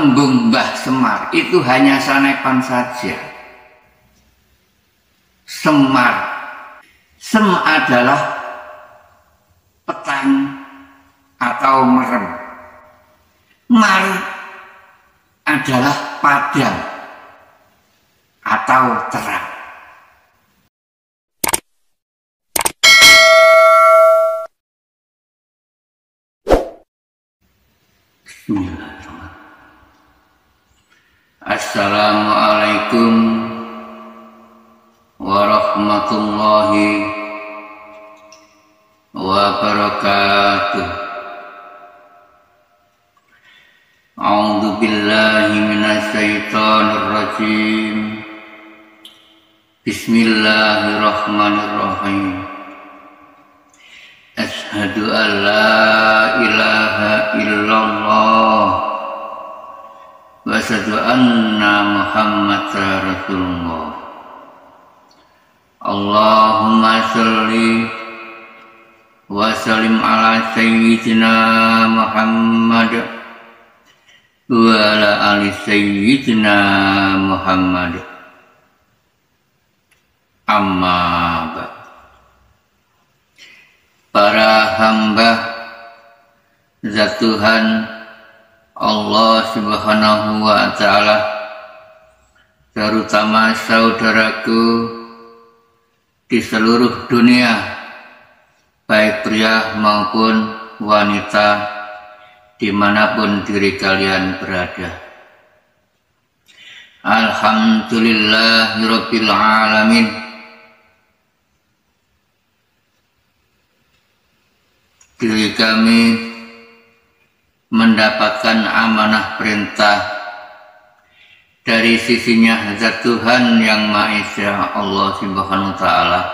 tembung Mbah Semar itu hanya sanepan saja. Semar, sem adalah petang atau merem. Mar adalah padam atau terang. Bismillahirrahmanirrahim. Assalamualaikum warahmatullahi wabarakatuh. A'udzu billahi minasy syaithanir rajim. Bismillahirrahmanirrahim. Asyhadu an la ilaha illallah wa asyhadu anna Muhammadar Rasulullah. Allahumma sholli wa sallim ala sayyidina Muhammad wa ala ali sayyidina Muhammad. Amma ba'd. Para hamba zat Tuhan Allah Subhanahu wa ta'ala, terutama saudaraku di seluruh dunia, baik pria maupun wanita, dimanapun diri kalian berada. Alhamdulillahirabbil alamin. Diri kami mendapatkan amanah perintah dari sisinya zat Tuhan yang Maha Esa, Allah Subhanahu wa ta'ala,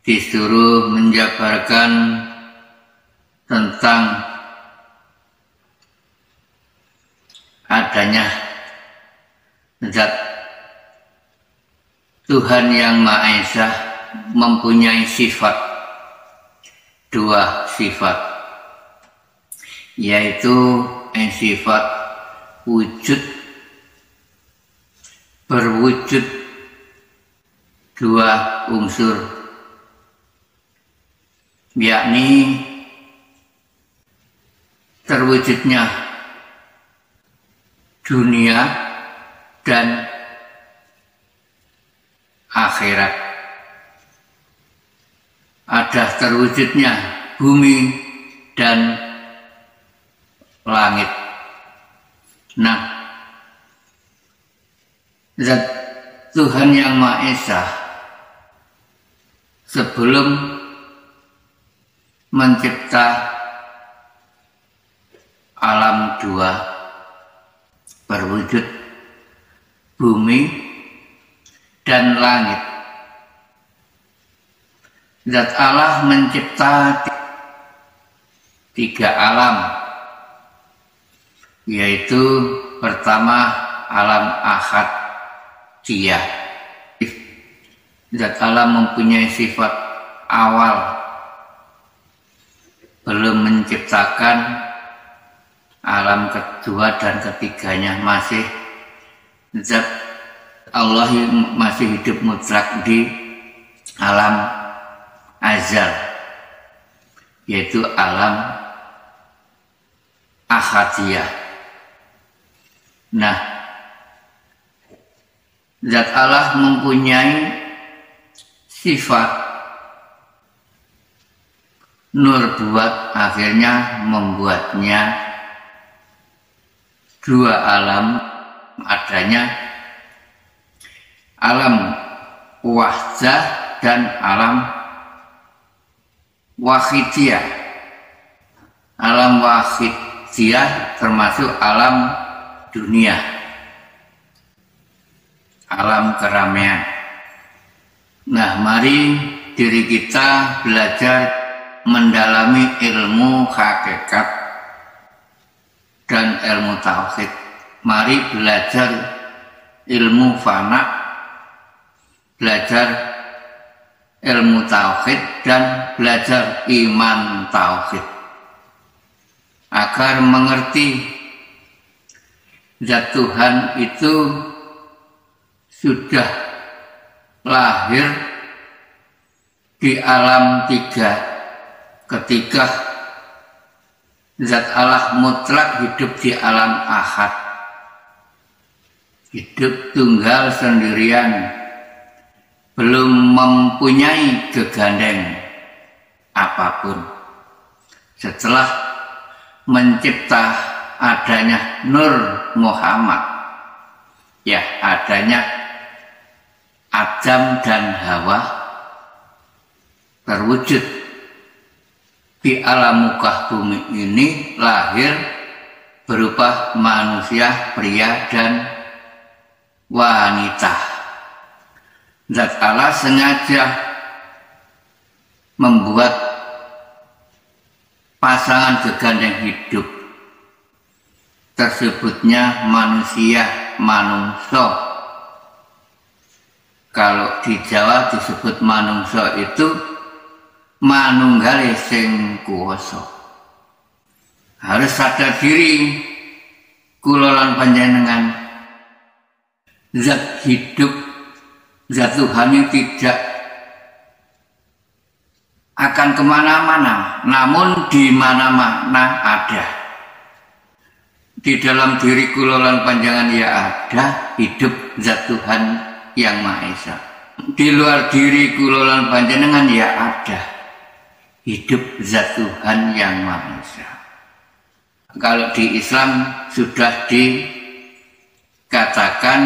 disuruh menjabarkan tentang adanya zat Tuhan yang Maha Esa mempunyai sifat, dua sifat, yaitu sifat wujud, berwujud, dua unsur, yakni terwujudnya dunia dan akhirat. Ada terwujudnya bumi dan langit. Nah, zat Tuhan yang Maha Esa sebelum mencipta alam dua, berwujud bumi dan langit, zat Allah mencipta tiga alam, yaitu pertama alam ahadiyah. Zat Allah mempunyai sifat awal, belum menciptakan alam kedua dan ketiganya, masih zat Allah masih hidup mutlak di alam azal, yaitu alam ahadiyah. Nah, zat Allah mempunyai sifat nur buat, akhirnya membuatnya dua alam, adanya alam wahdah dan alam wahidiyah. Alam wahidiyah termasuk alam dunia, alam keramaian. Nah, mari diri kita belajar mendalami ilmu hakikat dan ilmu tauhid. Mari belajar ilmu fana, belajar ilmu tauhid dan belajar iman tauhid, agar mengerti Zat Tuhan itu sudah lahir di alam tiga ketika Zat Allah mutlak hidup di alam ahad, hidup tunggal sendirian, belum mempunyai gegandeng apapun. Setelah mencipta adanya Nur Muhammad, ya adanya Adam dan Hawa, terwujud di alam muka bumi ini, lahir berupa manusia, pria dan wanita. Zat Allah sengaja membuat pasangan gegandeng hidup, tersebutnya manusia, manungso. Kalau di Jawa disebut manungso itu manunggale sing kuwasa. Harus sadar diri, kula lan panjenengan, zat hidup, zat Tuhan yang tidak akan kemana-mana, namun di mana-mana ada. Di dalam diri kula lan panjenengan ya ada hidup zat Tuhan yang Maha Esa. Di luar diri kula lan panjenengan ya ada hidup zat Tuhan yang Maha Esa. Kalau di Islam sudah dikatakan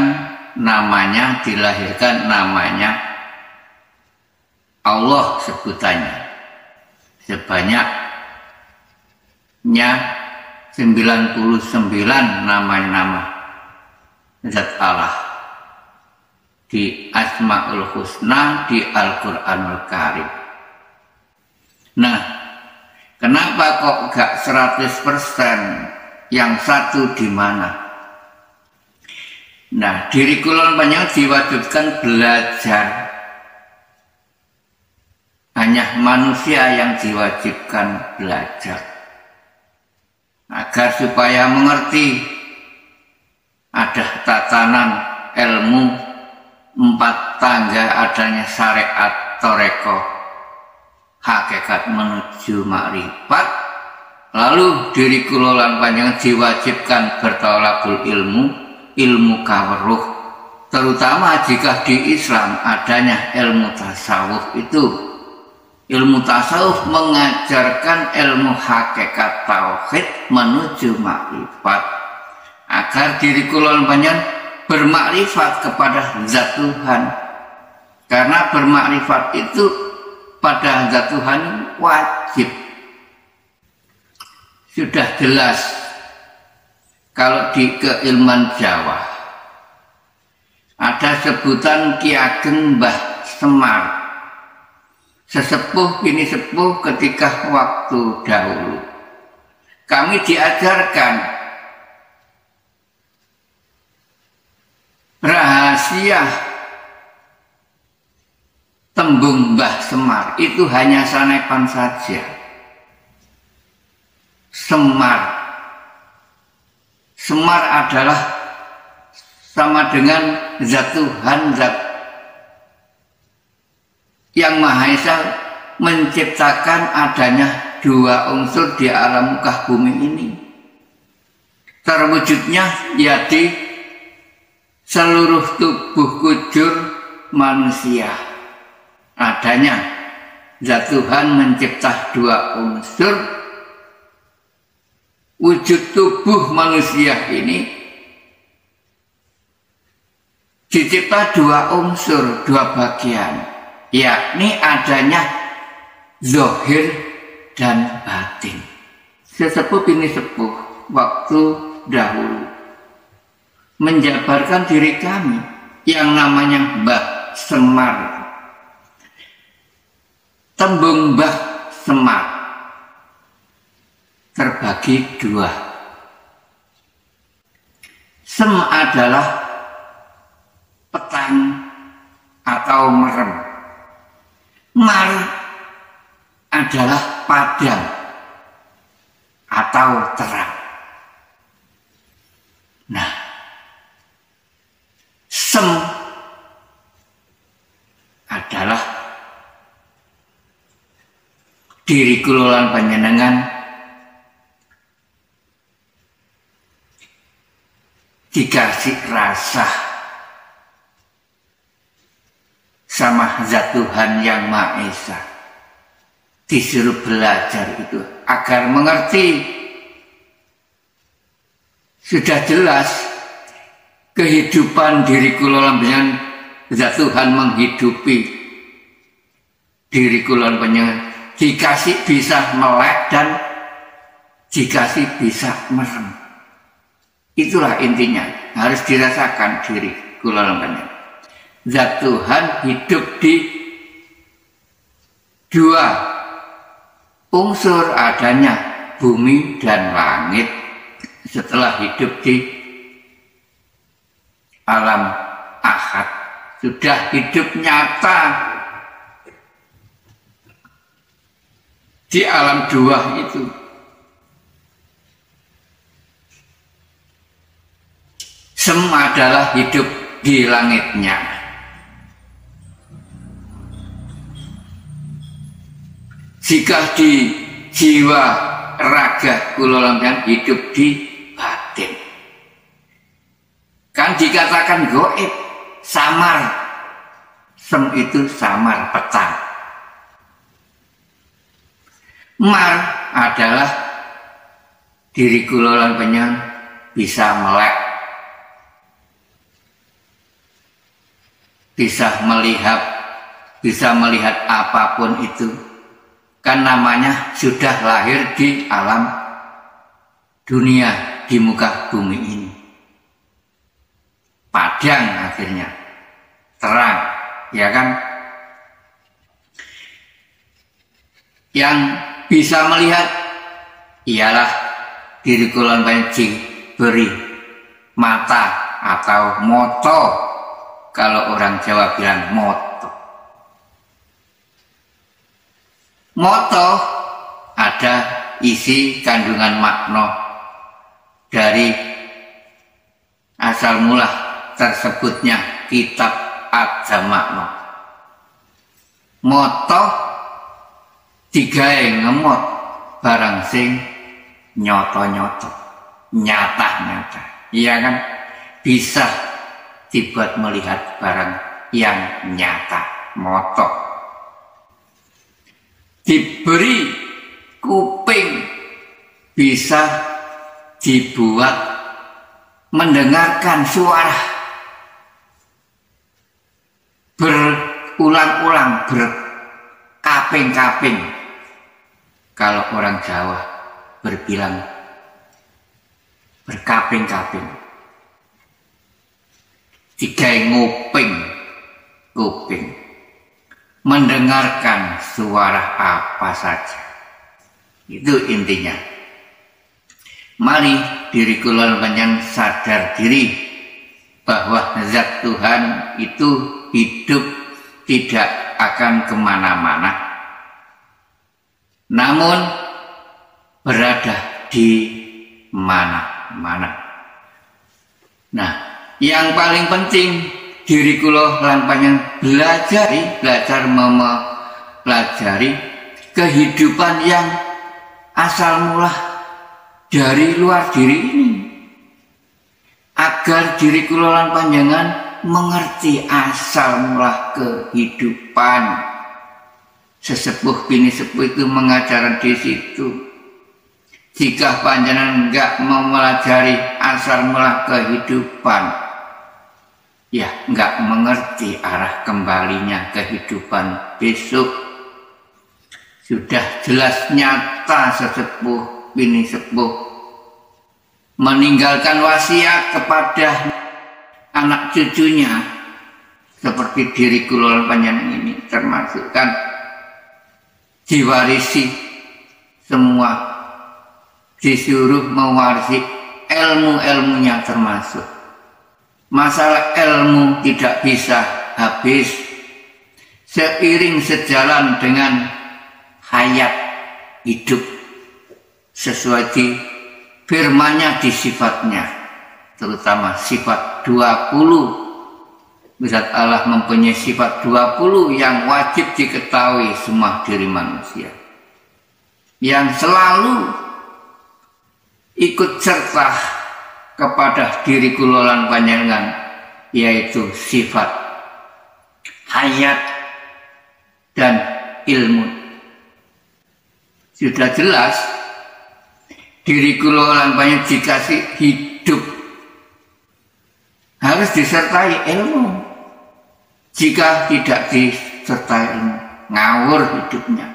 namanya, dilahirkan namanya Allah sebutannya. Sebanyaknya 99 nama-nama zat Allah di Asmaul Husna di Al-Quranul Karim. Nah, kenapa kok gak 100%? Yang satu di mana? Nah, diri kula panjenengan diwajibkan belajar. Hanya manusia yang diwajibkan belajar. Agar supaya mengerti ada tatanan ilmu 4 tangga, adanya syariat toreko, hakikat menuju makrifat. Lalu diri kula lan panjenengan diwajibkan bertolakul ilmu kaweruh, terutama jika di Islam adanya ilmu tasawuf. Itu ilmu tasawuf mengajarkan ilmu hakikat tauhid menuju makrifat, agar diri kula lan panjenengan bermakrifat kepada zat Tuhan. Karena bermakrifat itu pada zat Tuhan wajib. Sudah jelas kalau di keilmuan Jawa ada sebutan Ki Ageng Mbah Semar, sesepuh bini sepuh ketika waktu dahulu. Kami diajarkan rahasia tembung Mbah Semar itu hanya sanepan saja. Semar adalah sama dengan zat Tuhan, zat yang Maha Esa menciptakan adanya 2 unsur di alam muka bumi ini. Terwujudnya ya di seluruh tubuh kujur manusia. Adanya zat Tuhan mencipta 2 unsur. Wujud tubuh manusia ini dicipta 2 unsur, 2 bagian, yakni adanya zahir dan batin. Sesepuh bini sepuh waktu dahulu menjabarkan diri kami yang namanya Mbah Semar. Tembung Mbah Semar terbagi 2. Sem adalah petang atau merem. Mar adalah padang atau terang. Nah, diri kula lan panjenengan dikasih rasa sama Zat Tuhan yang Maha Esa, disuruh belajar itu agar mengerti. Sudah jelas kehidupan diri kula lan panjenengan, Zat Tuhan menghidupi diri kula lan panjenengan, dikasih bisa melek dan dikasih bisa merem. Itulah intinya, harus dirasakan diri kula lan panjenengan. Zat Tuhan hidup di dua unsur adanya, bumi dan langit. Setelah hidup di alam ahad, sudah hidup nyata di alam dua itu. Sem adalah hidup di langitnya. Jika di jiwa raga kula lan hidup di batin, kan dikatakan goib, samar. Sem itu samar, pecah. Mar adalah diri kula lan panjenengan bisa melek, bisa melihat apapun itu, kan namanya sudah lahir di alam dunia, di muka bumi ini. Padang akhirnya, terang, ya kan? Yang bisa melihat ialah diri kula lan panjenengan beri mata atau moto. Kalau orang Jawa bilang moto. Moto ada isi kandungan makna dari asal mula tersebutnya kitab Ad-Makna. Moto digawe ngemot barang sing nyoto-nyoto, nyata-nyata. Iya kan? Bisa dibuat melihat barang yang nyata, moto. Diberi kuping, bisa dibuat mendengarkan suara berulang-ulang, berkaping-kaping. Kalau orang Jawa berbilang berkaping-kaping. Tiga nguping, kuping, mendengarkan suara apa saja. Itu intinya. Mari diri kula lan panjenengan sadar diri bahwa Zat Tuhan itu hidup tidak akan kemana-mana, namun berada di mana-mana. Nah, yang paling penting diri kula lan panjenengan belajar mempelajari kehidupan yang asal mula dari luar diri ini, agar diri kula lan panjenengan mengerti asal mula kehidupan. Sesepuh bini sepuh itu mengajarkan di situ. Jika panjenengan enggak mempelajari asal mula kehidupan, ya enggak mengerti arah kembalinya kehidupan besok. Sudah jelas nyata sesepuh bini sepuh meninggalkan wasiat kepada anak cucunya, seperti diri kula lan panjenengan ini termasuk kan diwarisi semua, disuruh mewarisi ilmu-ilmunya termasuk. Masalah ilmu tidak bisa habis, seiring sejalan dengan hayat hidup sesuai di firman-Nya, di sifatnya, terutama sifat 20. Zat Allah mempunyai sifat 20 yang wajib diketahui semua diri manusia. yang selalu ikut serta kepada diri kula lan panjenengan, yaitu sifat hayat dan ilmu. Sudah jelas diri kula lan panjenengan dikasih hidup harus disertai ilmu. Jika tidak disertai ilmu, ngawur hidupnya.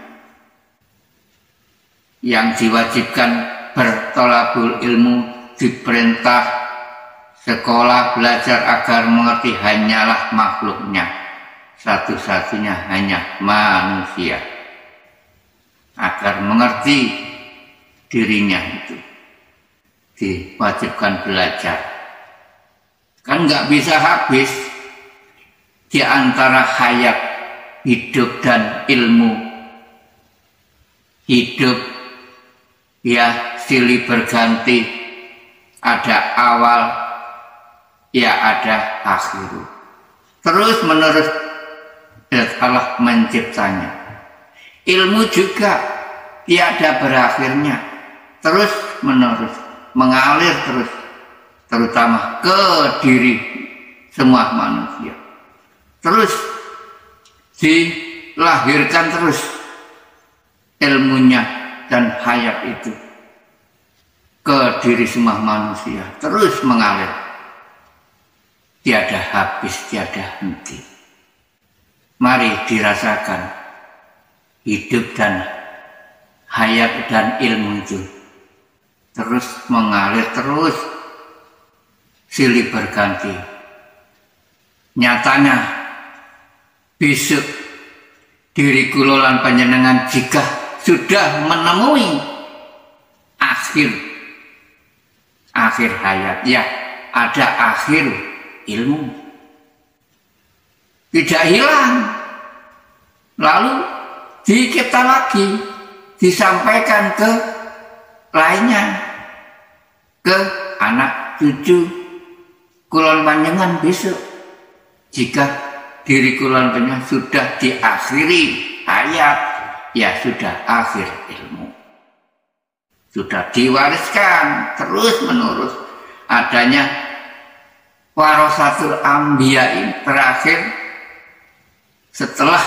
Yang diwajibkan bertolabul ilmu, diperintah sekolah belajar agar mengerti hanyalah makhluknya, satu-satunya hanya manusia, agar mengerti dirinya itu diwajibkan belajar. Kan nggak bisa habis di antara hayat hidup dan ilmu. Hidup ya silih berganti, ada awal ya ada akhir, terus menerus Allah menciptanya. Ilmu juga tiada berakhirnya, terus menerus mengalir terus, terutama ke diri semua manusia, terus dilahirkan terus ilmunya dan hayat itu ke diri semua manusia, terus mengalir, tiada habis, tiada henti. Mari dirasakan hidup dan hayat dan ilmu itu terus mengalir, terus silih berganti. Nyatanya besok diri kula lan panjenengan jika sudah menemui akhir hayat, ya ada akhir ilmu, tidak hilang, lalu dicipta lagi, disampaikan ke lainnya, ke anak cucu kula panjenengan besok. Jika diri kula panjenengan sudah diakhiri hayat, ya sudah akhir ilmu, sudah diwariskan terus menerus. Adanya warasatul anbiya ini terakhir setelah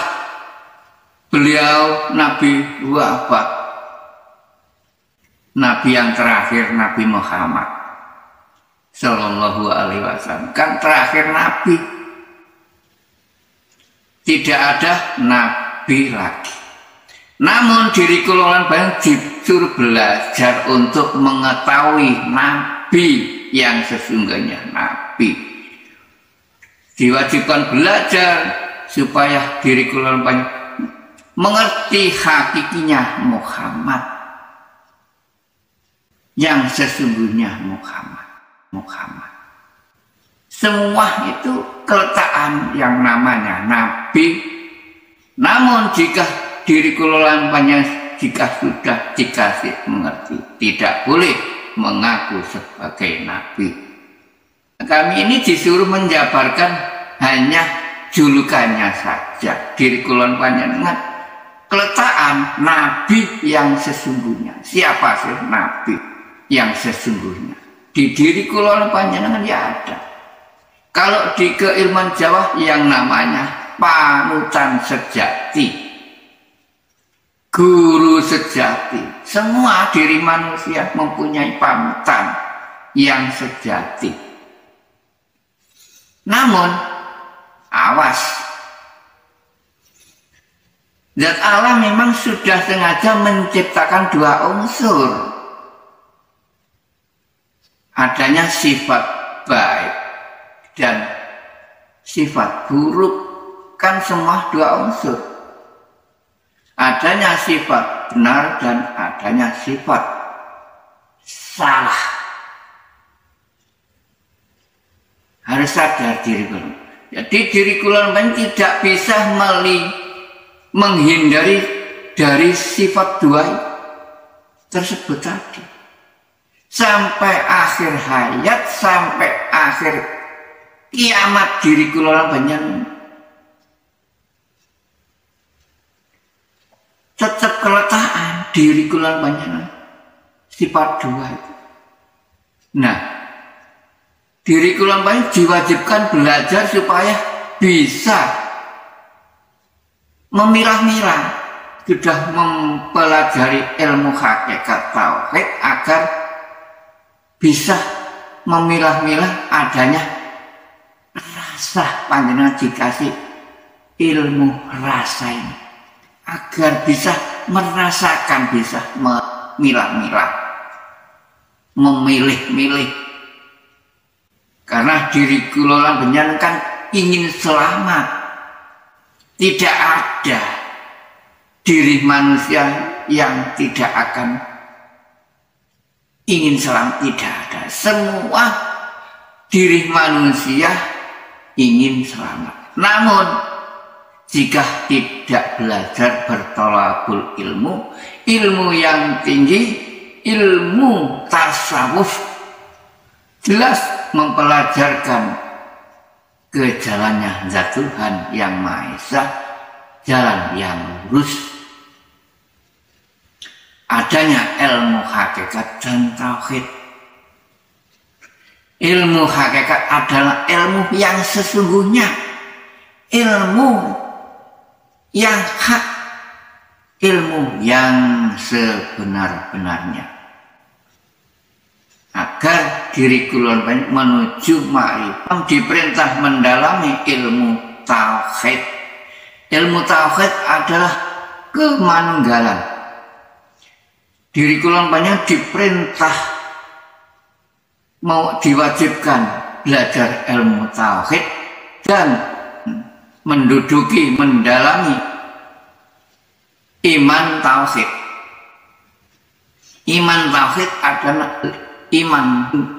beliau Nabi wafat. Nabi yang terakhir Nabi Muhammad Sallallahu Alaihi Wasallam, kan terakhir Nabi, tidak ada Nabi lagi. Namun diri kula lan disuruh belajar untuk mengetahui Nabi yang sesungguhnya Nabi. Diwajibkan belajar supaya diri kula lan mengerti hakikinya Muhammad, yang sesungguhnya Muhammad. Semua itu keletakan yang namanya Nabi. Namun jika diri kula lan panjenengan jika sudah dikasih mengerti, tidak boleh mengaku sebagai Nabi. Kami ini disuruh menjabarkan hanya julukannya saja. Diri kula lan panjenengan keletakan Nabi yang sesungguhnya. Siapa sih Nabi yang sesungguhnya? Di diri kula lan panjenengan ya ada. Kalau di keilmuan Jawa yang namanya panutan sejati, guru sejati. Semua diri manusia mempunyai panutan yang sejati. Namun awas, zat Allah memang sudah sengaja menciptakan dua unsur. Adanya sifat baik dan sifat buruk, kan semua dua unsur. Adanya sifat benar dan adanya sifat salah. Harus sadar diri kula. Jadi diri kula tidak bisa menghindari dari sifat dua tersebut tadi. Sampai akhir hayat, sampai akhir kiamat diri kula panjenengan tetap keletakan diri kula panjenengan sifat dua itu. Nah, diri kula panjenengan diwajibkan belajar supaya bisa memilah-milah, sudah mempelajari ilmu hakikat tauhid agar bisa memilah-milah adanya rasa panjenengan dikasih ilmu rasa ini, agar bisa merasakan, bisa memilah-milah, memilih-milih. Karena diri kula panjenengan kan ingin selamat. Tidak ada diri manusia yang tidak akan ingin selamat, tidak ada. Semua diri manusia ingin selamat. Namun jika tidak belajar bertolakul ilmu, ilmu yang tinggi, ilmu tasawuf, jelas mempelajarkan ke jalannya Zat Tuhan yang Maha Esa, jalan yang lurus. Adanya ilmu hakikat dan tauhid. Ilmu hakikat adalah ilmu yang sesungguhnya, ilmu yang hak, ilmu yang sebenar-benarnya. Agar diri kula menuju ma'rifah diperintah mendalami ilmu tauhid. Ilmu tauhid adalah kemanunggalan. Diri kula panjenengan diperintah, mau diwajibkan belajar ilmu tauhid dan menduduki, mendalami iman tauhid. Iman tauhid adalah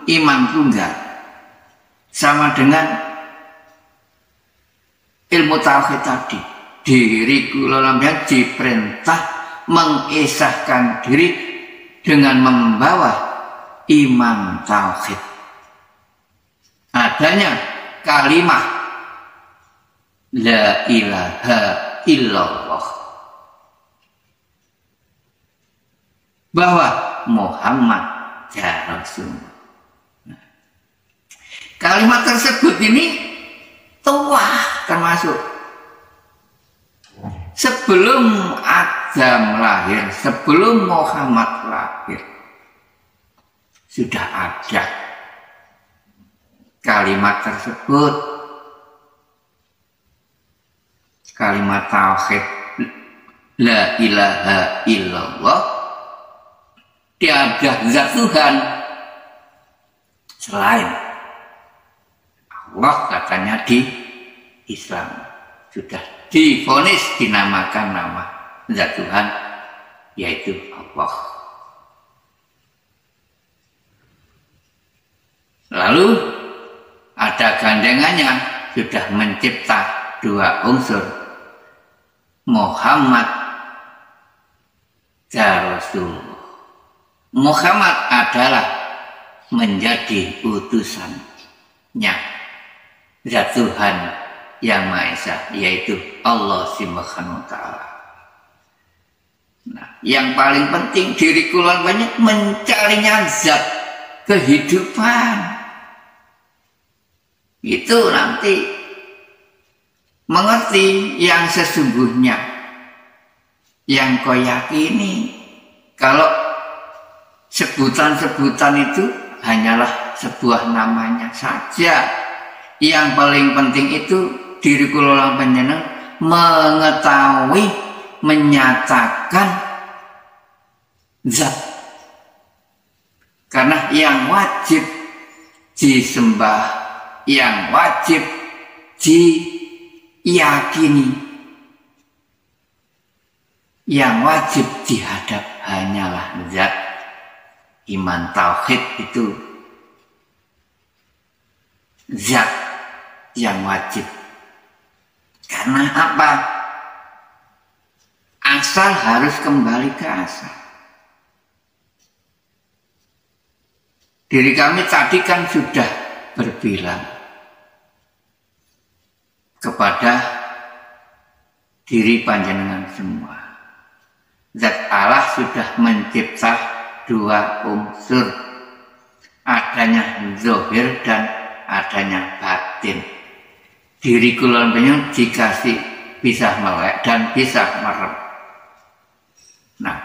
iman tunggal, sama dengan ilmu tauhid tadi. Diri kula panjenengan diperintah mengesahkan diri dengan membawa iman tauhid. Adanya kalimat la ilaha illallah, bahwa Muhammad ya Rasulullah. Nah, kalimat tersebut ini tua, termasuk sebelum Adam lahir, sebelum Muhammad lahir, sudah ada kalimat tersebut. Kalimat tauhid la ilaha illallah, tiada zat Tuhan selain Allah, katanya di Islam sudah divonis dinamakan nama zat Tuhan, yaitu Allah. Lalu ada gandengannya, sudah mencipta dua unsur, Muhammad dan Rasulullah. Muhammad adalah menjadi utusannya zat Tuhan yang Maha Esa, yaitu Allah Subhanahu wa Ta'ala. Nah, yang paling penting diri kula banyak mencarinya zat kehidupan. Itu nanti mengerti yang sesungguhnya, yang kau yakini. Kalau sebutan-sebutan itu hanyalah sebuah namanya saja. Yang paling penting itu diri kula panjenengan mengetahui, menyatakan zat. Karena yang wajib disembah, yang wajib diyakini, yang wajib dihadap hanyalah zat. Iman tauhid itu zat yang wajib. Karena apa? Asal harus kembali ke asal. Diri kami tadi kan sudah berbilang kepada diri panjenengan semua, Zat Allah sudah mencipta dua unsur, adanya zahir dan adanya batin. Diri kula panjenengan dikasih bisa melek dan bisa merem. Nah,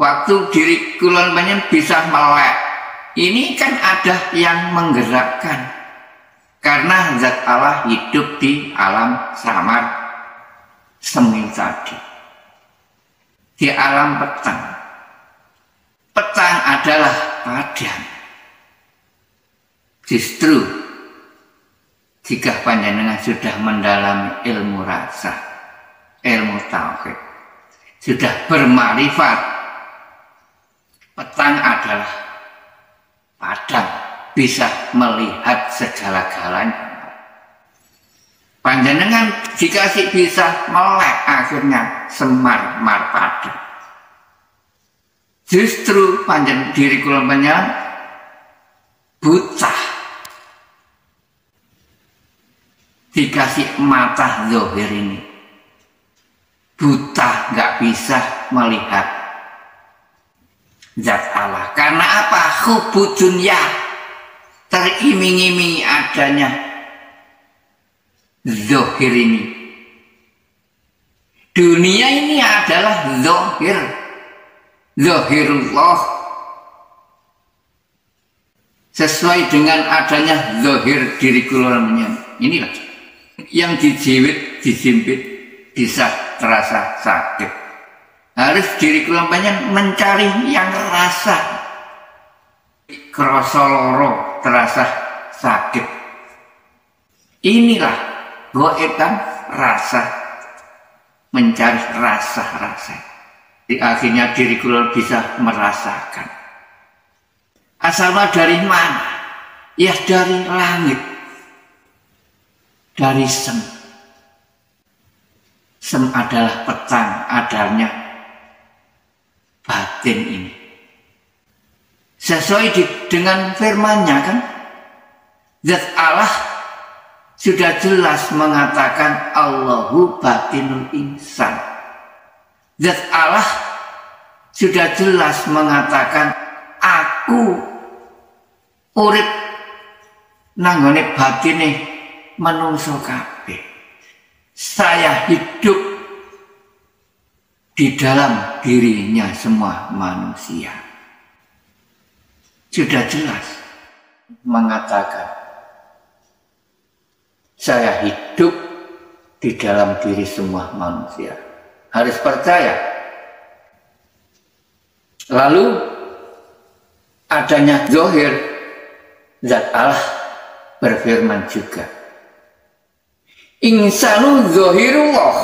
waktu diri kula panjenengan bisa melek, ini kan ada yang menggerakkan. Karena zat Allah hidup di alam samar semi tadi, di alam petang. Petang adalah padam. Justru jika panjenengan sudah mendalami ilmu rasa, ilmu tauhid, sudah bermakrifat, petang adalah padam, bisa melihat segala-galanya. Panjenengan dikasih bisa melek, akhirnya semar padam. Justru panjenengan diri kula panjenengan buta, dikasih mata zahir ini, buta, nggak bisa melihat zat Allah. Karena apa? Hubbu dunya, teriming-imingi adanya zahir ini. Dunia ini adalah zahir, zahirullah. Sesuai dengan adanya zahir diri kula panjenengan, inilah yang dijiwit, disimpit bisa terasa sakit. Harus diri kula panjenengan mencari yang rasa krasa loro, terasa sakit. Inilah goetan rasa, mencari rasa-rasa. Di akhirnya diri kula bisa merasakan. Asalnya dari mana? Ya dari langit, dari sem. Sem adalah petang, adanya batin ini. Sesuai dengan firman-Nya kan, zat Allah sudah jelas mengatakan Allahu batinul insan. Zat Allah sudah jelas mengatakan aku urip nanggone batine manungsa kabeh. Saya hidup di dalam dirinya semua manusia. Sudah jelas mengatakan saya hidup di dalam diri semua manusia. Harus percaya. Lalu adanya zahir, zat Allah berfirman juga, insanu zahirullah.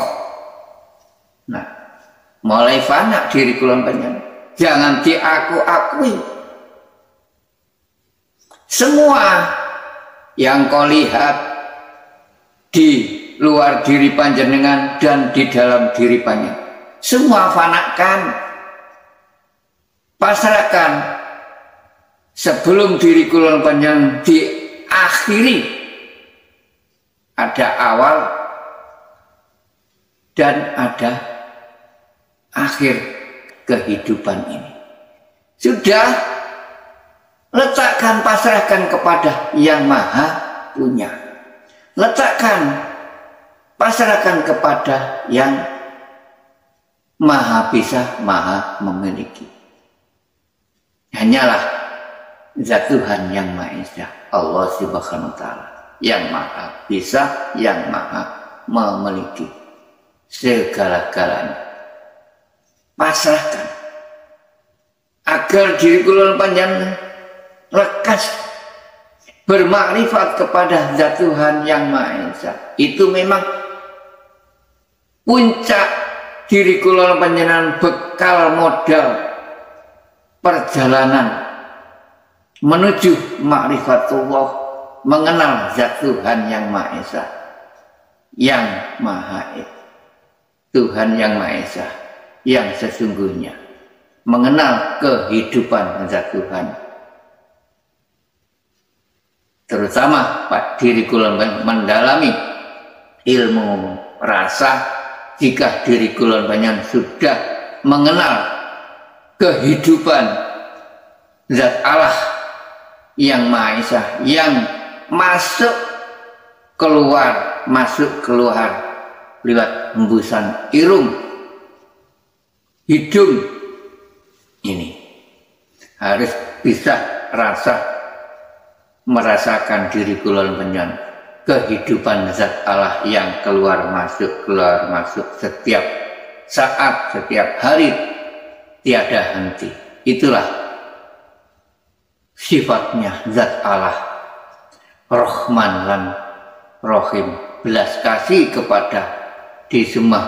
Nah, mulai fana diri kula panjenengan, jangan diaku-akui. Semua yang kau lihat di luar diri panjenengan dan di dalam diri panjenengan, semua fanakan, pasrahkan. Sebelum diri kula panjenengan diakhiri, ada awal dan ada akhir kehidupan ini. Sudah, letakkan, pasrahkan kepada yang maha punya. Letakkan, pasrahkan kepada yang maha bisa, maha memiliki. Hanyalah zat Tuhan yang Maha Esa, Allah Subhanahu wa Ta'ala, yang maha bisa, yang maha memiliki segala-galanya. Pasrahkan agar diri kula panjenengan lekas bermakrifat kepada zat Tuhan yang Maha Esa. Itu memang puncak diri kula panjenengan, bekal modal perjalanan menuju makrifatullah, mengenal zat Tuhan yang Maha Esa, yang Maha Esa, Tuhan yang Maha Esa, yang sesungguhnya, mengenal kehidupan zat Tuhan. Terutama diri kula mendalami ilmu rasa. Jika diri kula panjenengan sudah mengenal kehidupan zat Allah yang Maha Esa, yang masuk keluar lewat hembusan hidung ini. Harus bisa merasakan diri kula panjenengan kehidupan zat Allah yang keluar masuk setiap saat, setiap hari, tiada henti. Itulah sifatnya zat Allah, Rahman lan Rahim, belas kasih kepada di semua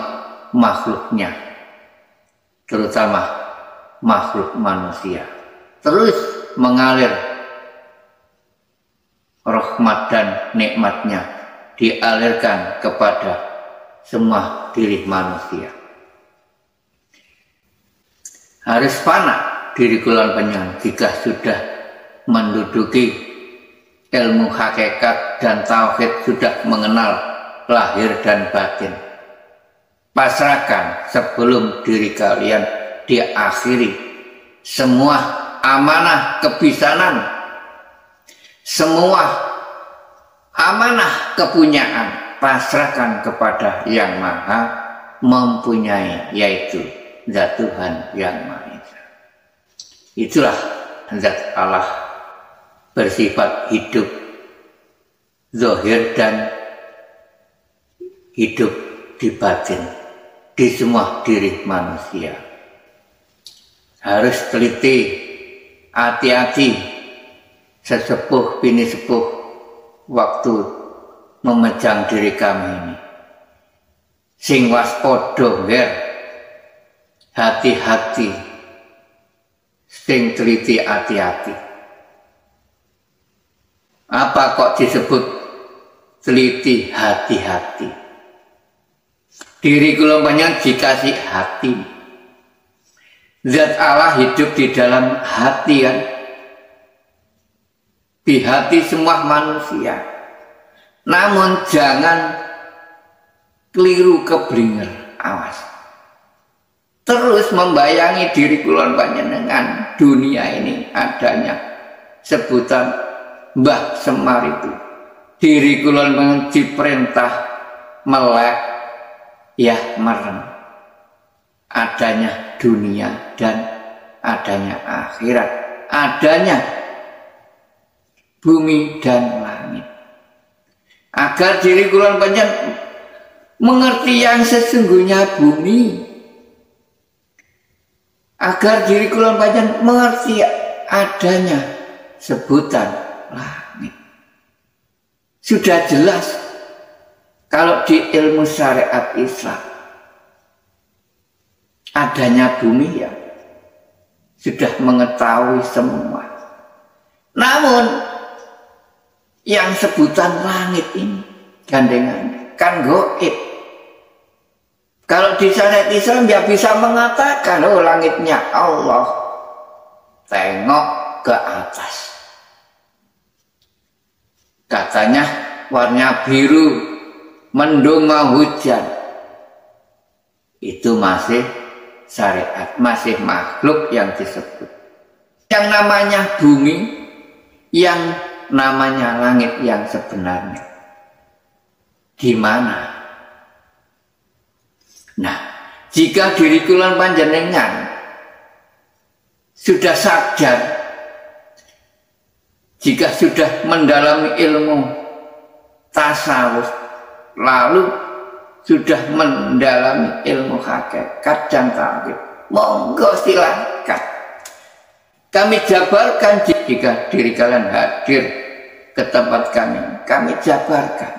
makhluknya, terutama makhluk manusia. Terus mengalir rahmat dan nikmatnya dialirkan kepada semua diri manusia. Harus fana diri kula panjenengan jika sudah menduduki ilmu hakikat dan tauhid, sudah mengenal lahir dan batin. Pasrahkan sebelum diri kalian diakhiri semua amanah kebisanan, semua amanah kepunyaan, pasrahkan kepada yang Maha mempunyai, yaitu Zat Tuhan yang Maha Esa. Itulah zat Allah, bersifat hidup zahir dan hidup di batin di semua diri manusia. Harus teliti, hati-hati, sesepuh bini sepuh waktu memejang diri kami ini. Sing waspada nger, hati-hati, sing teliti, hati-hati. Apa kok disebut teliti, hati-hati? Diri kula panjenengan dikasih hati. Zat Allah hidup di dalam hati kan, di hati semua manusia. Namun jangan keliru keblinger, awas. Terus membayangi diri kula panjenengan dunia ini adanya sebutan Mbah Semar itu. Diri kula panjenengan diperintah melek ya merem. Adanya dunia dan adanya akhirat, adanya bumi dan langit. Agar diri kula panjenengan mengerti yang sesungguhnya bumi, agar diri kula panjenengan mengerti adanya sebutan langit. Sudah jelas kalau di ilmu syariat Islam adanya bumi ya sudah mengetahui semua. Namun yang sebutan langit ini gandengan kan goib. Kalau di syariat Islam dia bisa mengatakan, oh langitnya Allah, tengok ke atas. Katanya warna biru, mendung mau hujan. Itu masih syariat, masih makhluk yang disebut. Yang namanya bumi, yang namanya langit yang sebenarnya di mana? Nah, jika diri kula panjenengan sudah sadar, jika sudah mendalami ilmu tasawuf, lalu sudah mendalami ilmu hakikat dan tauhid, monggo silakan kami jabarkan. Jika diri kalian hadir ke tempat kami jabarkan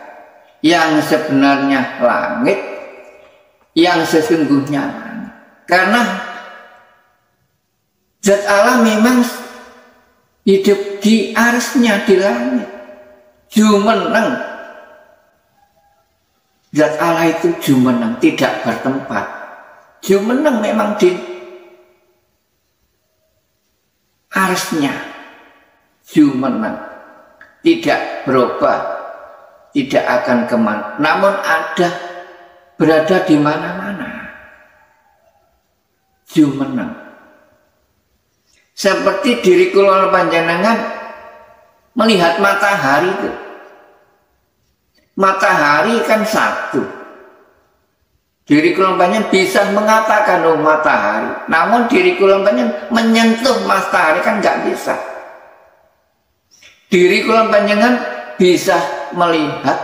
yang sebenarnya langit, yang sesungguhnya langit. Karena zat Allah memang hidup di arsnya, di langit. Jumeneng, zat Allah itu jumeneng, tidak bertempat. Jumeneng memang di arsnya, jumeneng, tidak berubah, tidak akan kemana. Namun ada, berada di mana-mana. jumeneng. Seperti diri kula panjenengan melihat matahari itu. Matahari kan satu. Diri kula panjenengan bisa mengatakan oh matahari. Namun diri kula panjenengan menyentuh matahari kan nggak bisa. Diri kula panjenengan bisa melihat,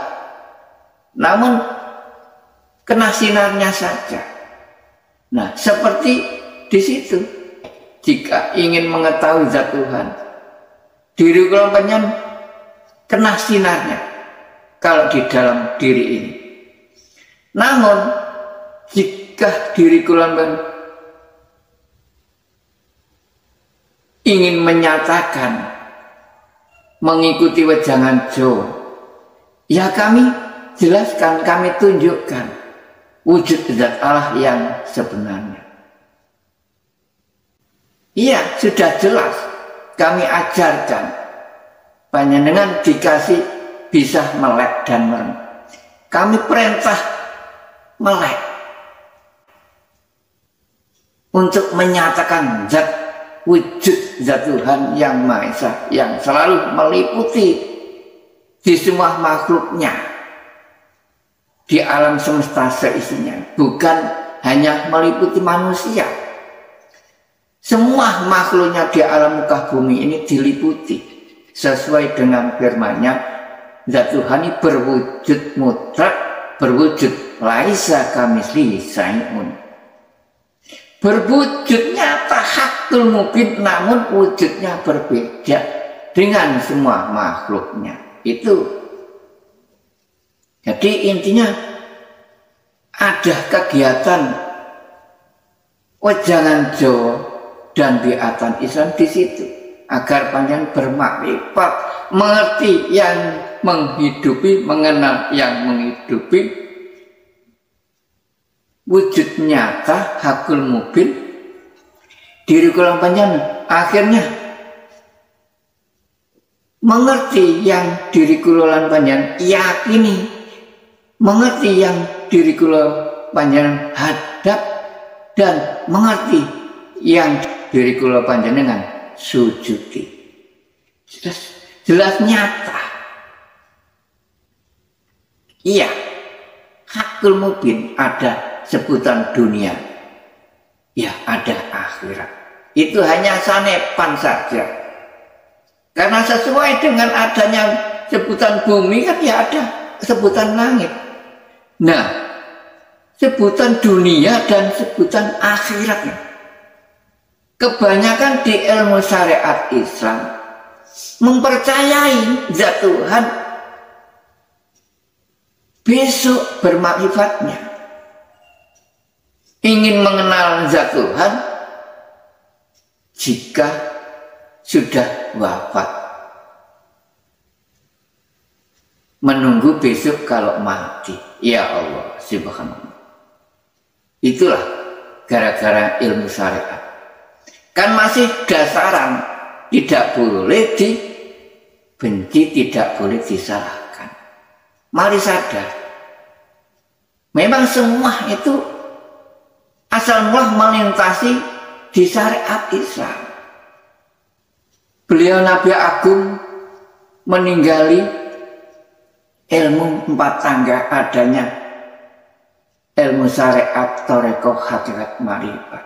namun kena sinarnya saja. Nah, seperti di situ. Jika ingin mengetahui zat Tuhan, diri kula panjenengan kena sinarnya kalau di dalam diri ini. Namun jika diri kula panjenengan ingin menyatakan mengikuti wejangan Jo, ya kami jelaskan, kami tunjukkan wujud zat Allah yang sebenarnya. Iya, sudah jelas kami ajarkan. Panjenengan dikasih bisa melek dan merem. Kami perintah melek untuk menyatakan zat wujud zat Tuhan yang Maha Esa, yang selalu meliputi di semua makhluknya, di alam semesta seisinya, bukan hanya meliputi manusia. Semua makhluknya di alam muka bumi ini diliputi sesuai dengan firman-Nya. Zat Tuhan ini berwujud mutlak, berwujud laisa kamitslihi syai'un. Berwujud nyata hakul mubin, namun wujudnya berbeda dengan semua makhluknya. Itu. Jadi intinya ada kegiatan wejangan Jawa dan biatan Islam di situ agar panjenengan bermakrifat, mengerti yang menghidupi, mengenal yang menghidupi, wujud nyata hakul mubin diri kula panjenengan akhirnya mengerti yang diri kula panjenengan yakini, mengerti yang diri kula panjenengan hadap, dan mengerti yang diri kula panjenengan sujudi. Jelas nyata. Iya, hakul mubin ada sebutan dunia, ya ada akhirat. Itu hanya sanepan saja. Karena sesuai dengan adanya sebutan bumi kan ya ada sebutan langit. Nah, sebutan dunia dan sebutan akhiratnya kebanyakan di ilmu syariat Islam mempercayai zat Tuhan besok bermakrifatnya, ingin mengenal zat Tuhan jika sudah wafat, menunggu besok kalau mati. Ya Allah subhanallah. Itulah gara-gara ilmu syariat. Kan masih dasaran, tidak boleh dibenci, tidak boleh disalahkan. Mari sadar, memang semua itu asal mula melintasi di syariat Islam. Beliau Nabi Agung meninggali ilmu empat tangga, adanya ilmu syariat, thariqah, hakikat, ma'rifat.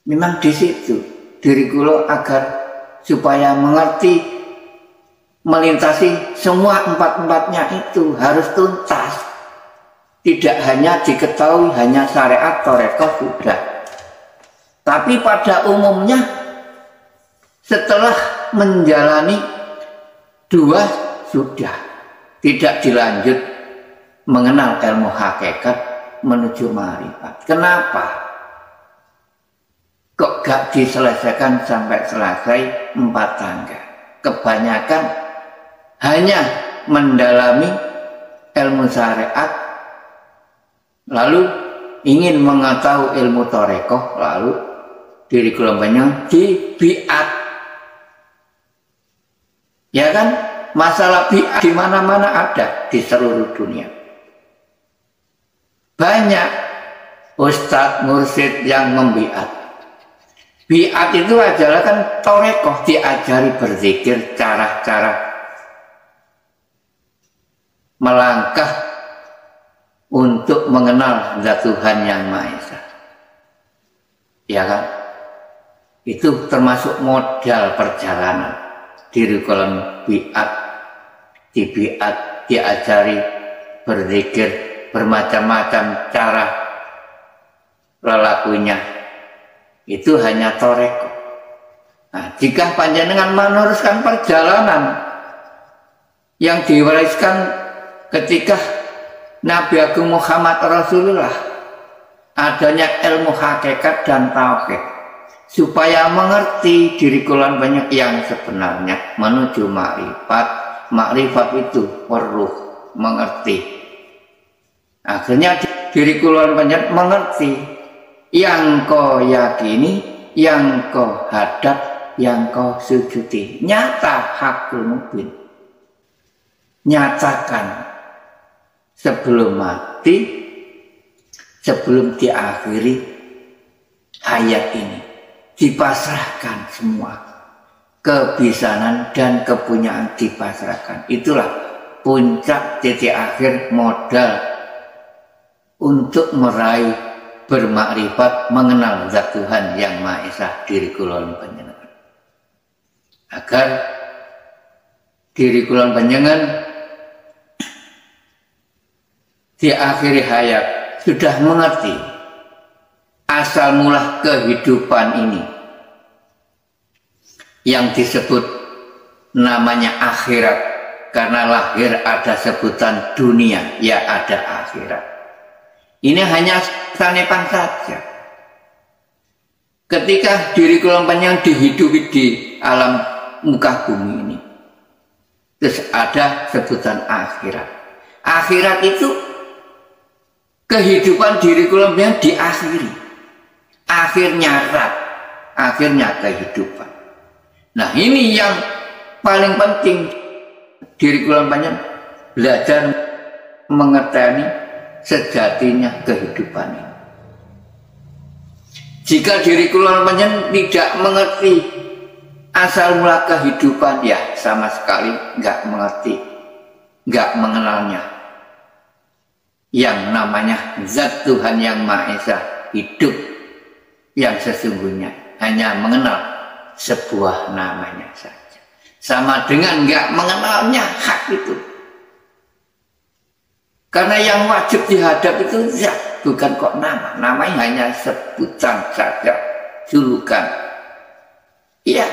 Memang di situ diri kula agar supaya mengerti, melintasi semua empat-empatnya itu harus tuntas. Tidak hanya diketahui hanya syariat, thariqah sudah. Tapi pada umumnya setelah menjalani dua sudah tidak dilanjut mengenal ilmu hakikat menuju ma'rifat. Kenapa? Kok gak diselesaikan sampai selesai empat tangga? Kebanyakan hanya mendalami ilmu syariat, lalu ingin mengetahui ilmu thariqah, lalu diri kelompoknya di biat. Ya kan? Masalah biat di mana-mana ada di seluruh dunia. Banyak ustadz mursyid yang membiat. Biat itu adalah kan torekoh, diajari berzikir, cara-cara melangkah untuk mengenal zat Tuhan yang Maha Esa. Ya kan? Itu termasuk modal perjalanan. Diri kolon biat, diajari berzikir, bermacam-macam cara lelakunya. Itu hanya toreko. Nah, jika panjenengan meneruskan perjalanan yang diwariskan ketika Nabi Agung Muhammad Rasulullah, adanya ilmu hakikat dan tauhid, supaya mengerti diri kulon banyak yang sebenarnya menuju makrifat. Makrifat itu perlu mengerti. Akhirnya diri kulon banyak mengerti yang kau yakini, yang kau hadap, yang kau sujudi. Nyata hakul mubin. Nyatakan sebelum mati, sebelum diakhiri hayat ini, dipasrahkan semua. Kebisanan dan kepunyaan dipasrahkan. Itulah puncak titik akhir modal untuk meraih bermakrifat, mengenal zat Tuhan yang Maha Esa diri kulon panjenengan. Agar diri kulon panjenengan di akhir hayat sudah mengerti asal mula kehidupan ini yang disebut namanya akhirat, karena lahir ada sebutan dunia, ya ada akhirat. Ini hanya sanepan saja. Ketika diri kulon panjenengan dihidupi di alam muka bumi ini, terus ada sebutan akhirat. Akhirat itu kehidupan diri kulon panjenengan diakhiri. Akhirnya rat, akhirnya kehidupan. Nah, ini yang paling penting diri kulon panjenengan belajar mengetahui sejatinya kehidupan ini. Jika diri kulon panjenengan tidak mengerti asal mula kehidupan, ya sama sekali nggak mengerti, nggak mengenalnya. Yang namanya zat Tuhan yang Maha Esa, hidup yang sesungguhnya, hanya mengenal sebuah namanya saja. Sama dengan nggak mengenalnya hak itu. Karena yang wajib dihadap itu zat, bukan kok nama. Namanya hanya sebutan saja, julukan. Iya,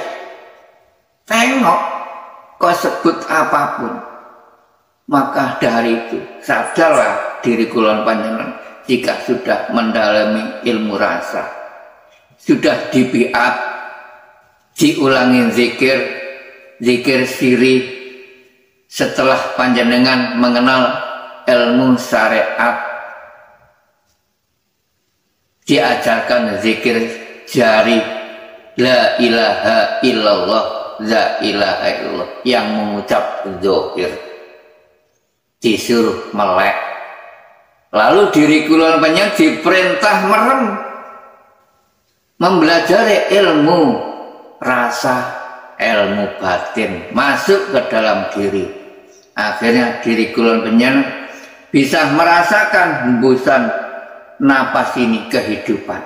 tengok kau sebut apapun, maka dari itu sadarlah diri kulon panjenengan jika sudah mendalami ilmu rasa, sudah dibiat, diulangi zikir, zikir siri. Setelah panjenengan mengenal ilmu syariat, diajarkan zikir jari, la ilaha illallah, la ilaha illallah, yang mengucap zahir, disuruh melek. Lalu diri kulon panjenengan diperintah merem, mempelajari ilmu rasa, ilmu batin, masuk ke dalam diri. Akhirnya diri kulon panjenengan bisa merasakan hembusan napas ini kehidupan.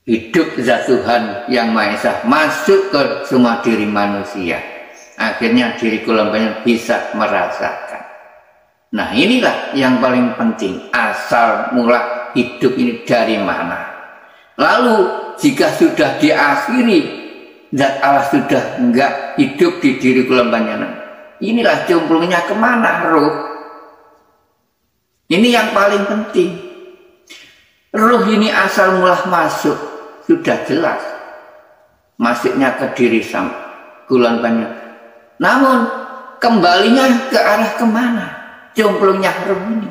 Hidup zat Tuhan yang Maha Esa masuk ke semua diri manusia. Akhirnya diri kulon panjenengan bisa merasakan. Nah, inilah yang paling penting, asal mula hidup ini dari mana. Lalu jika sudah diakhiri, zat Allah sudah enggak hidup di diri kulon panjenengan, inilah jomplungnya kemana ruh. Ini yang paling penting. Ruh ini asal mula masuk sudah jelas, masuknya ke diri sang kulon panjenengan. Namun kembalinya ke arah kemana? Jomplungnya ruh ini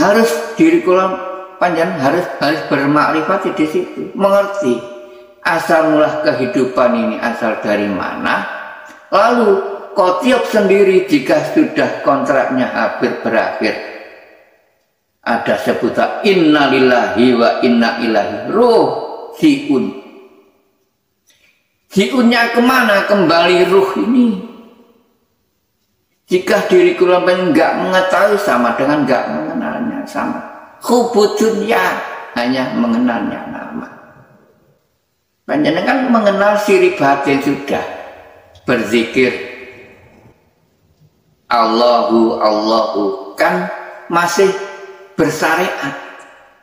harus diri kulon panjenengan harus bermakrifat di situ, mengerti asal mula kehidupan ini asal dari mana. Lalu kotiop sendiri jika sudah kontraknya hampir berakhir, ada sebutan innalillahi wa inna ilaihi raji'un. Ji'unnya kemana kembali ruh ini? Jika diri kula enggak mengetahui sama dengan enggak mengenalnya, sama. Hubudunnya hanya mengenalnya nama. Panjenengan mengenal siri batin sudah, berzikir Allahu Allahu, kan masih bersyariat,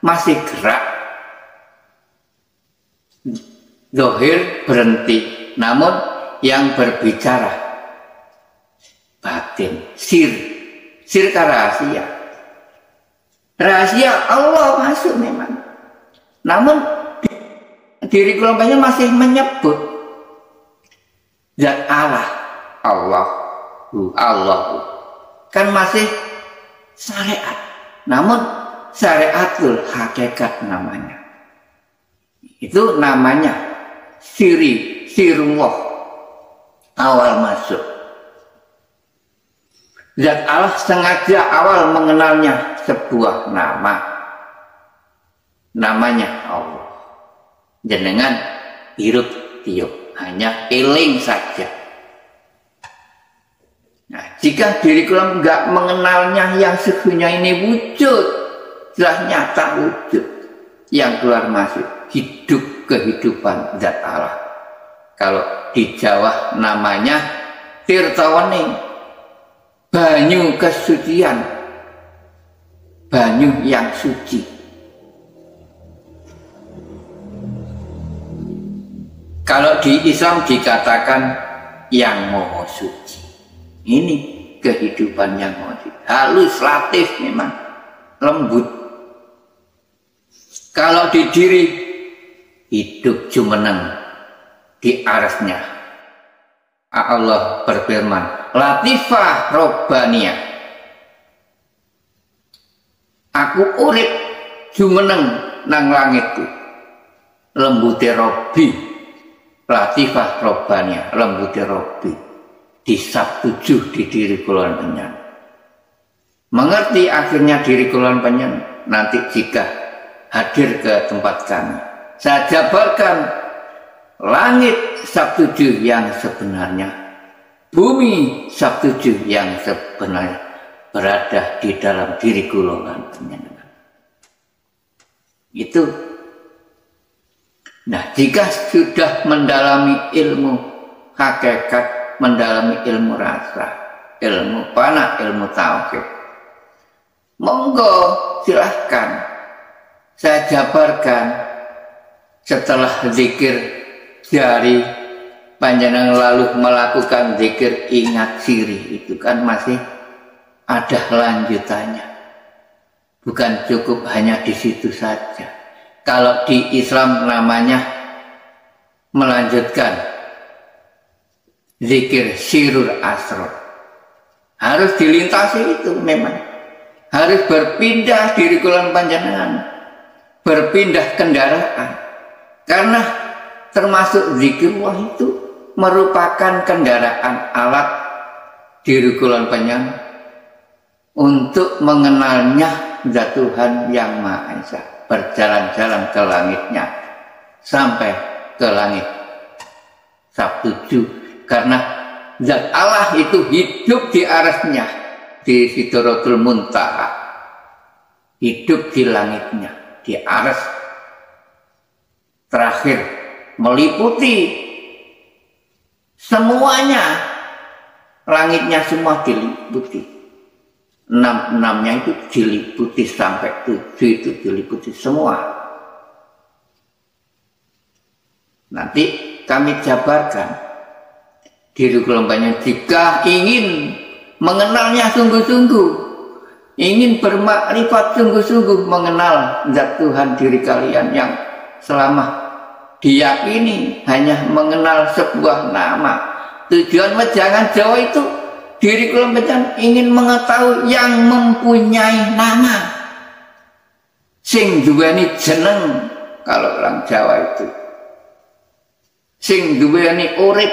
masih gerak. Zahir berhenti, namun yang berbicara batin, sir rahasia. Rahasia Allah masuk memang. Namun diri kelompoknya masih menyebut zat Allah, Allahu. Kan masih syariat. Namun syariatul hakikat namanya. Itu namanya sirullah, awal masuk. Zat Allah sengaja awal mengenalnya sebuah nama, namanya Allah. Jenengan hirup tiup hanya eling saja. Nah, jika diri kula enggak mengenalnya yang sesungguhnya ini wujud, telah nyata wujud yang keluar masuk hidup kehidupan zat Allah. Kalau di Jawa namanya tirtawening, banyu kesucian, banyu yang suci. Kalau di Islam dikatakan yang maha suci. Ini kehidupan yang maha suci. Halus, latif memang, lembut. Kalau di diri hidup jumeneng di arasnya. Allah berfirman, latifah robbaniyah. Aku urip jumeneng nang langitku. Lembute Robbi. Latifah robbaniyah, lembute Robbi. Disabtujuh di diri kula panjenengan. Mengerti akhirnya diri kula panjenengan nanti jika hadir ke tempat kami. Saya jabarkan langit sabtujuh yang sebenarnya, bumi sabtujuh yang sebenarnya berada di dalam diri kula panjenengan. Itu. Nah, jika sudah mendalami ilmu hakikat, mendalami ilmu rasa, ilmu fana, ilmu tauhid, monggo silahkan saya jabarkan. Setelah zikir dari panjenengan lalu melakukan zikir ingat siri, itu kan masih ada lanjutannya. Bukan cukup hanya di situ saja. Kalau di Islam namanya melanjutkan zikir sirul asrar. Harus dilintasi itu memang. Harus berpindah diri kula panjenengan. Berpindah kendaraan. Karena termasuk zikrullah itu merupakan kendaraan alat diri kula panjenengan untuk mengenalnya zat Tuhan yang Maha Esa. Berjalan-jalan ke langitnya sampai ke langit sabtujuh. Karena zat Allah itu hidup di arasnya, di Sidratul Muntaha, hidup di langitnya, di aras terakhir, meliputi semuanya, langitnya semua diliputi. Enam-enamnya itu diliputi sampai 7 itu diliputi semua. Nanti kami jabarkan diri kelompoknya jika ingin mengenalnya sungguh-sungguh, ingin bermakrifat sungguh-sungguh mengenal zat Tuhan diri kalian yang selama diyakini hanya mengenal sebuah nama. Tujuan wejangan Jawa itu diri kelompoknya ingin mengetahui yang mempunyai nama, sing duweni jeneng. Kalau orang Jawa itu sing duweni urip,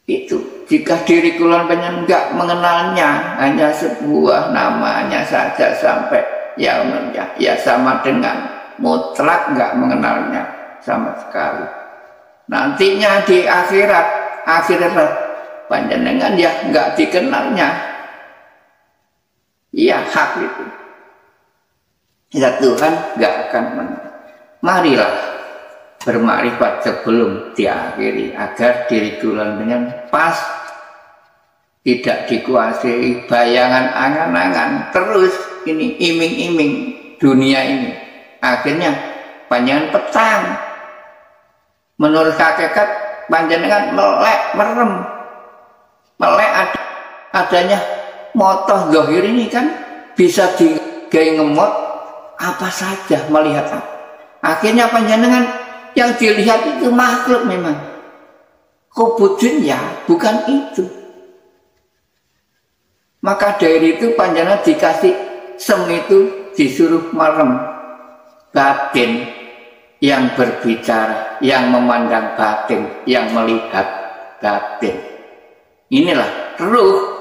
itu Jika diri kula panjenengan enggak mengenalnya, hanya sebuah namanya saja sampai ya sama dengan mutlak enggak mengenalnya sama sekali. Nantinya di akhirat panjenengan ya enggak dikenalnya. Iya, hak itu. Ya Tuhan enggak akan mengenal. Marilah bermakrifat sebelum diakhiri agar diri kula dengan pas, tidak dikuasai bayangan angan-angan terus ini iming-iming dunia ini. Akhirnya panjenengan petang menurut hakikat panjenengan melek adanya motoh zahir ini kan bisa digawe ngemot apa saja, melihat apa. Akhirnya panjenengan yang dilihat itu makhluk memang. Kubudin ya bukan itu. Maka dari itu panjenengan dikasih sem itu disuruh merem batin yang berbicara, yang memandang batin, yang melihat batin. Inilah ruh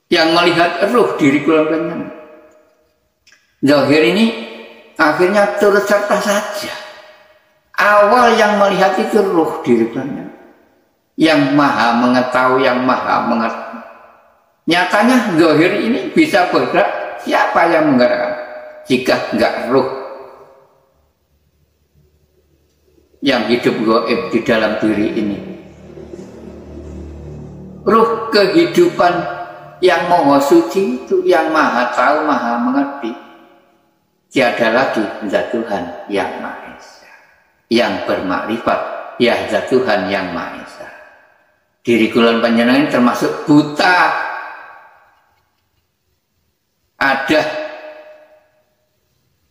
yang melihat ruh diri kula panjenengan. Zahir ini akhirnya turut serta saja. Awal yang melihat itu ruh diri panjenengan, yang maha mengetahui, yang maha mengerti. Nyatanya zahir ini bisa bergerak, siapa yang menggerakkan? Jika enggak ruh yang hidup gaib di dalam diri ini, ruh kehidupan yang maha suci itu, yang maha tahu, maha mengerti, tiada lagi zat Tuhan yang maha esa, yang bermakrifat ya zat Tuhan yang maha esa. Diri kula panjenengan termasuk buta. Ada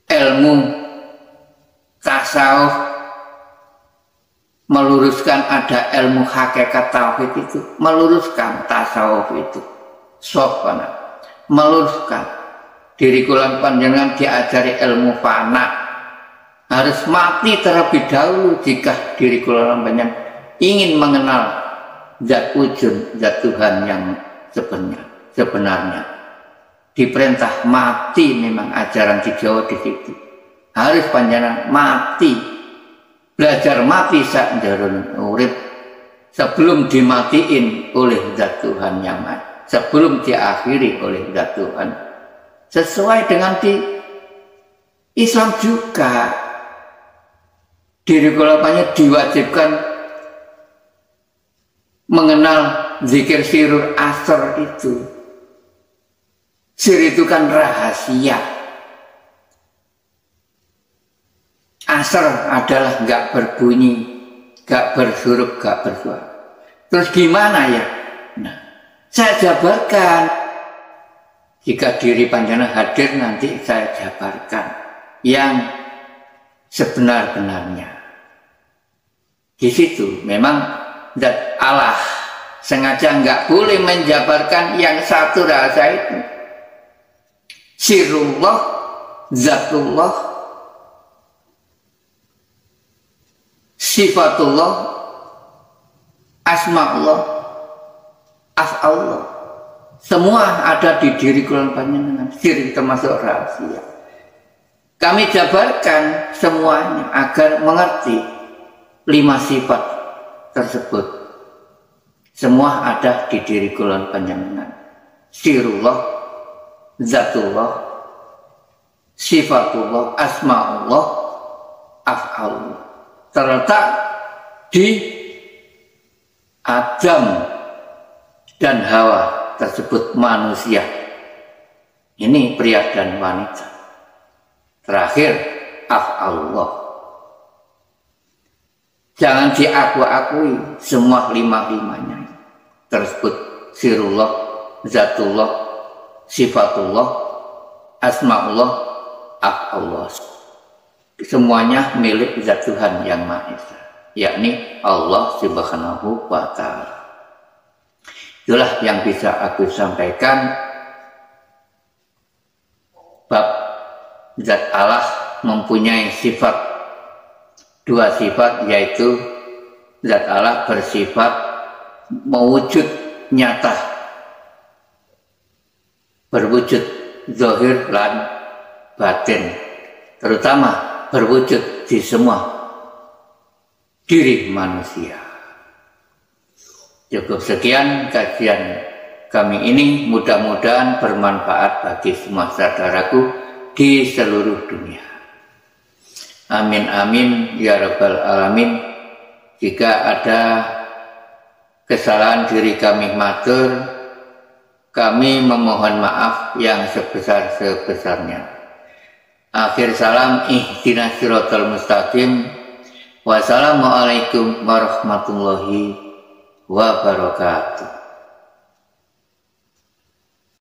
ilmu tasawuf meluruskan, ada ilmu hakikat tauhid itu meluruskan tasawuf itu sofana, meluruskan. Diri kula panjenengan diajari ilmu fana, harus mati terlebih dahulu jika diri kula panjenengan ingin mengenal zat wujud, zat Tuhan yang sebenarnya. Diperintah mati, memang ajaran di Jawa di situ. Harus panjenengan mati, belajar mati sak njarun urip sebelum dimatiin oleh zat Tuhan yang maha, sebelum diakhiri oleh zat Tuhan. Sesuai dengan di Islam juga, diri kula panjenengan diwajibkan mengenal zikir sirur asr itu. Sir itu kan rahasia. Asr adalah nggak berbunyi, nggak bersurup, nggak bersuara. Terus gimana ya? Nah, saya jabarkan. Jika diri panjenengan hadir nanti saya jabarkan yang sebenar-benarnya. Di situ memang zat Allah sengaja nggak boleh menjabarkan yang satu rahasia itu. Sirullah, zatullah, sifatullah, asma'ullah, af'allah. Semua ada di diri kula panjenengan. Sir termasuk rahasia. Kami jabarkan semuanya agar mengerti 5 sifat tersebut. Semua ada di diri kula panjenengan. Sirullah, zatullah, sifatullah, asma'ullah, af'alullah. Terletak di Adam dan Hawa tersebut manusia. Ini pria dan wanita. Terakhir af'alullah. Jangan diaku-akui semua 5-5-nya tersebut. Sirullah, zatullah, sifatullah, asma'ullah, af'alullah. Semuanya milik zat Tuhan yang Maha Esa, yakni Allah Subhanahu wa Ta'ala. Itulah yang bisa aku sampaikan bab zat Allah mempunyai sifat, 2 sifat, yaitu zat Allah bersifat mewujud nyata, berwujud zahir lan batin, terutama berwujud di semua diri manusia. Cukup sekian kajian kami ini, mudah-mudahan bermanfaat bagi semua saudaraku di seluruh dunia. Amin amin ya rabbal alamin. Jika ada kesalahan diri kami matur, kami memohon maaf yang sebesar-sebesarnya. Akhir salam, ihdinas siratal mustaqim. Wassalamualaikum warahmatullahi wabarakatuh.